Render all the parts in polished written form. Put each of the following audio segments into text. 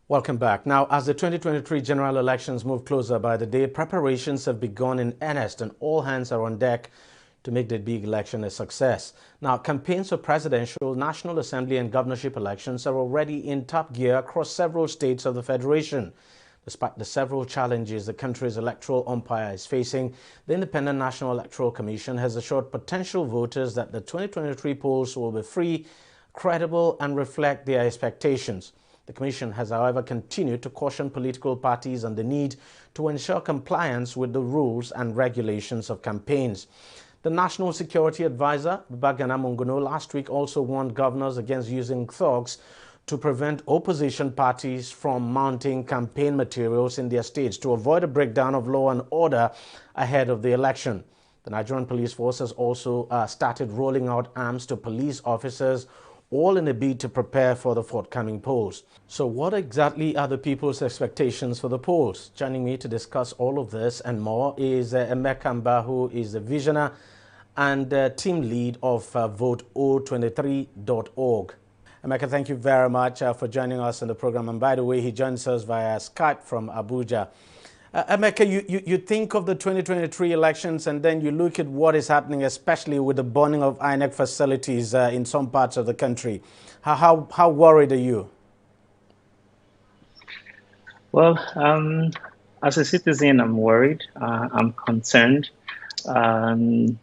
Welcome back. Now, as the 2023 general elections move closer by the day, preparations have begun in earnest and all hands are on deck to make the big election a success. Now, campaigns for presidential, National Assembly and governorship elections are already in top gear across several states of the Federation. Despite the several challenges the country's electoral umpire is facing, the Independent National Electoral Commission has assured potential voters that the 2023 polls will be free, credible, and reflect their expectations. The Commission has, however, continued to caution political parties on the need to ensure compliance with the rules and regulations of campaigns. The National Security Advisor, Babagana Mongono, last week also warned governors against using thugs to prevent opposition parties from mounting campaign materials in their states to avoid a breakdown of law and order ahead of the election. The Nigerian police force has also started rolling out arms to police officers, all in a bid to prepare for the forthcoming polls. So what exactly are the people's expectations for the polls? Joining me to discuss all of this and more is Emeka Mba, who is the visionary and team lead of vote023.org. Emeka, thank you very much for joining us on the program. And by the way, he joins us via Skype from Abuja. Emeka, you think of the 2023 elections and then you look at what is happening, especially with the burning of INEC facilities in some parts of the country. How worried are you? Well, as a citizen, I'm worried. I'm concerned. It's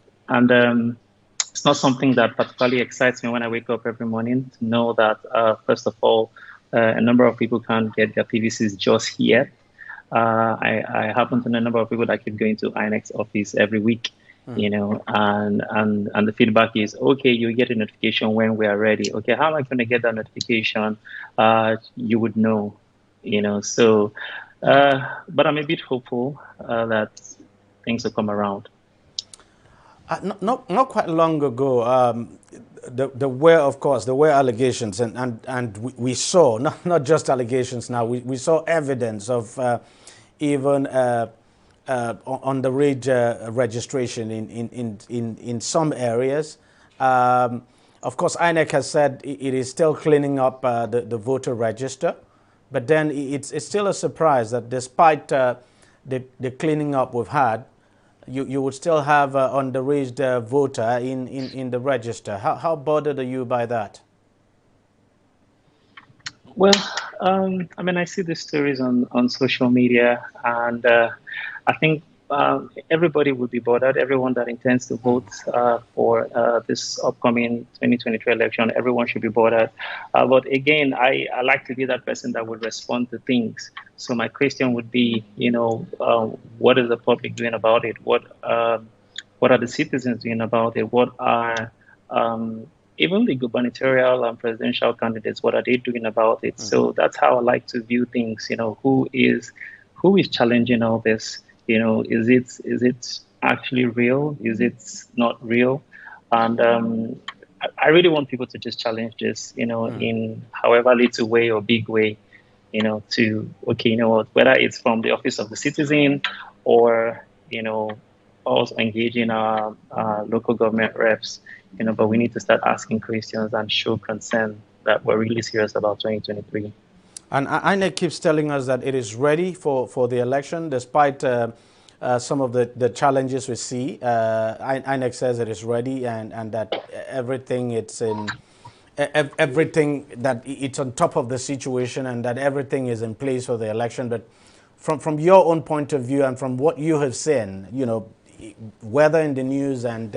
not something that particularly excites me when I wake up every morning to know that, first of all, a number of people can't get their PVCs just yet. I happen to know a number of people that keep going to INEX office every week, and the feedback is, okay, you get a notification when we are ready. Okay, how am I going to get that notification? You would know, so, but I'm a bit hopeful that things will come around. Not quite long ago, there were allegations, and we saw not just allegations. Now we saw evidence of even underage registration in some areas. Of course, INEC has said it is still cleaning up the voter register, but then it's still a surprise that despite the cleaning up we've had, you would still have underage voter in the register. How bothered are you by that? Well, I see the stories on social media, and I think everybody would be bothered. Everyone that intends to vote for this upcoming 2023 election, everyone should be bothered. But again, I like to be that person that would respond to things. So my question would be, what is the public doing about it? What are the citizens doing about it? What are even the gubernatorial and presidential candidates, what are they doing about it? So that's how I like to view things. Who is challenging all this? Is it actually real? Is it not real? And I really want people to just challenge this, in however little way or big way, to, okay, whether it's from the office of the citizen or, also engaging our local government reps, but we need to start asking questions and show concern that we're really serious about 2023. And INEC keeps telling us that it is ready for the election, despite some of the challenges we see. INEC says it is ready and that everything everything that it's on top of the situation and that everything is in place for the election. But from your own point of view and from what you have seen, whether in the news and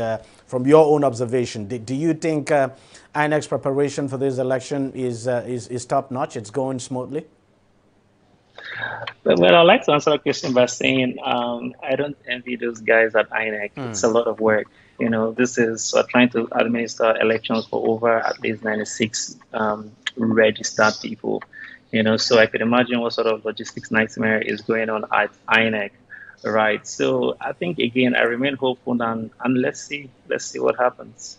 from your own observation, do you think INEC's preparation for this election is top notch? It's going smoothly? Well, I'd like to answer that question by saying I don't envy those guys at INEC. It's a lot of work. This is trying to administer elections for over at least 96 registered people. So I could imagine what sort of logistics nightmare is going on at INEC. Right. So I think, again, I remain hopeful and let's see what happens.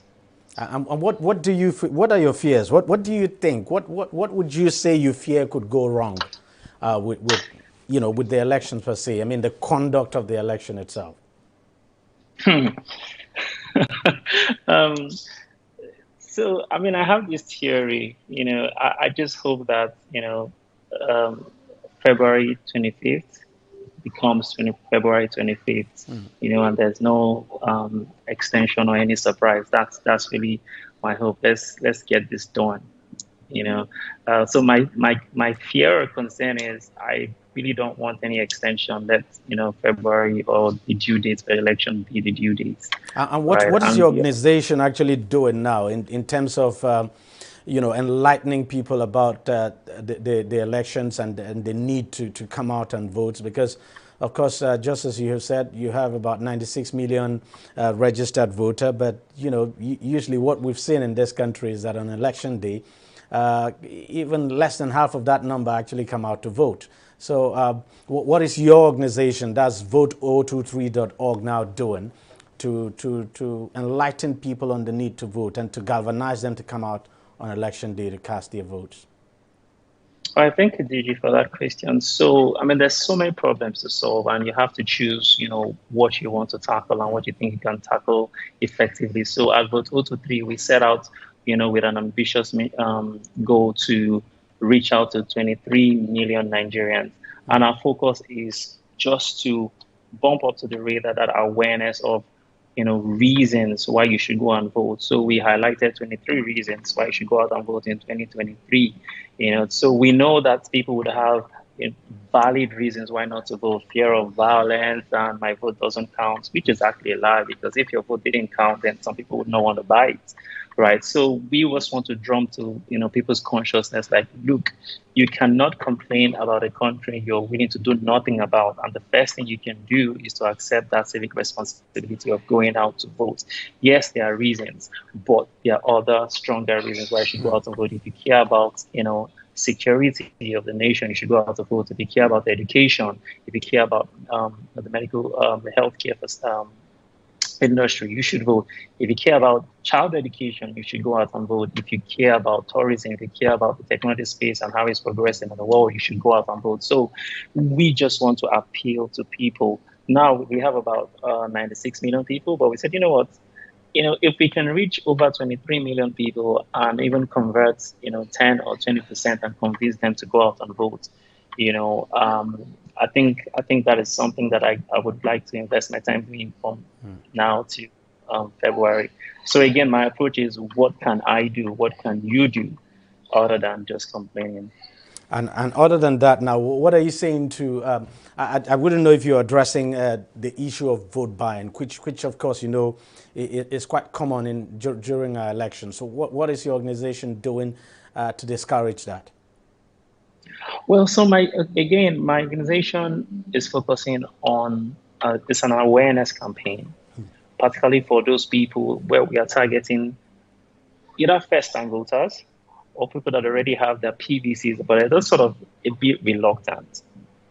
And what are your fears? What do you think? What would you say you fear could go wrong with the elections per se? I mean, the conduct of the election itself. So, I have this theory, I just hope that, um, February 25th becomes February 25th, and there's no extension or any surprise. That's really my hope. Let's get this done. So my fear or concern is I really don't want any extension. Let February or the due date for election be the due date. And Right? what is your organization actually doing now in terms of enlightening people about the elections and the need to come out and vote? Because, of course, just as you have said, you have about 96 million registered voter, but usually what we've seen in this country is that on election day, even less than half of that number actually come out to vote. So what is your organization, that's vote023.org, now doing to enlighten people on the need to vote and to galvanize them to come out on election day to cast their votes? I thank you, DG, for that question. So, there's so many problems to solve, and you have to choose, what you want to tackle and what you think you can tackle effectively. So, at Vote 023, we set out, with an ambitious goal to reach out to 23 million Nigerians. And our focus is just to bump up to the radar that awareness of reasons why you should go and vote. So we highlighted 23 reasons why you should go out and vote in 2023. So we know that people would have valid reasons why not to vote: fear of violence, and my vote doesn't count, which is actually a lie, because if your vote didn't count, then some people would not want to buy it. Right. So we just want to drum to people's consciousness, like, look, you cannot complain about a country you're willing to do nothing about. And the first thing you can do is to accept that civic responsibility of going out to vote. Yes, there are reasons, but there are other stronger reasons why you should go out and vote. If you care about, security of the nation, you should go out to vote. If you care about education, if you care about the medical, the healthcare industry, you should vote. If you care about child education, you should go out and vote. If you care about tourism, if you care about the technology space and how it's progressing in the world, you should go out and vote. So we just want to appeal to people. Now we have about 96 million people, but we said, you know what? If we can reach over 23 million people and even convert, 10 or 20% and convince them to go out and vote, I think that is something that I would like to invest my time doing from now to February. So again, my approach is, what can I do? What can you do other than just complaining? And other than that, now, what are you saying to, I wouldn't know if you're addressing the issue of vote buying, which of course, is quite common during our elections. So what is your organization doing to discourage that? Well, so my organization is focusing on, it's an awareness campaign, particularly for those people where we are targeting either first-time voters or people that already have their PVCs, but they're just sort of a bit reluctant,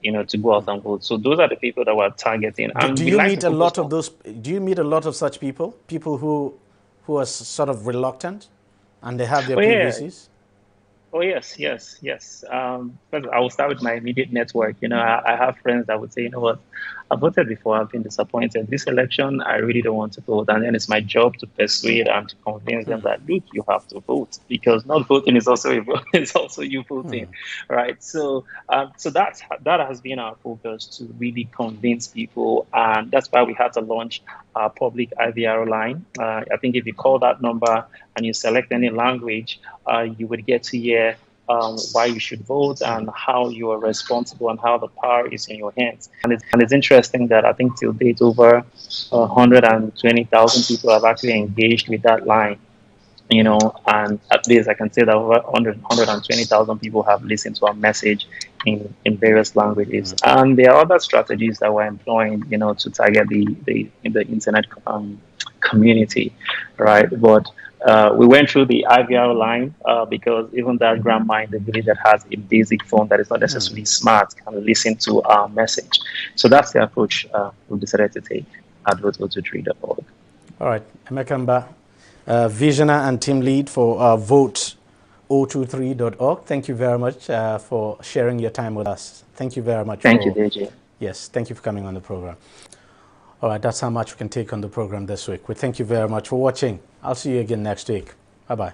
to go out and vote. So those are the people that we're targeting. And do you meet a lot of those? Do you meet a lot of such people? People who are sort of reluctant, and they have their PVCs? Oh, yes. First, I will start with my immediate network. I have friends that would say, you know what, I voted before, I've been disappointed. This election, I really don't want to vote. And then it's my job to persuade and to convince them that, look, you have to vote, because not voting is also a vote. It's also you voting, right? So that has been our focus, to really convince people. And that's why we had to launch our public IVR line. I think if you call that number and you select any language, you would get to hear why you should vote and how you are responsible and how the power is in your hands. And it's interesting that I think till date over 120,000 people have actually engaged with that line. And at least I can say that over 120,000 people have listened to our message in various languages. And there are other strategies that we're employing, to target the internet community, right? But we went through the IVR line because even that grandma in the village that has a basic phone that is not necessarily smart can listen to our message. So that's the approach we decided to take at vote023.org. All right, Emeka, visionary and team lead for vote023.org. Thank you very much for sharing your time with us. Thank you very much. Thank you, DJ. Yes, thank you for coming on the program. All right, that's how much we can take on the program this week. We thank you very much for watching. I'll see you again next week. Bye-bye.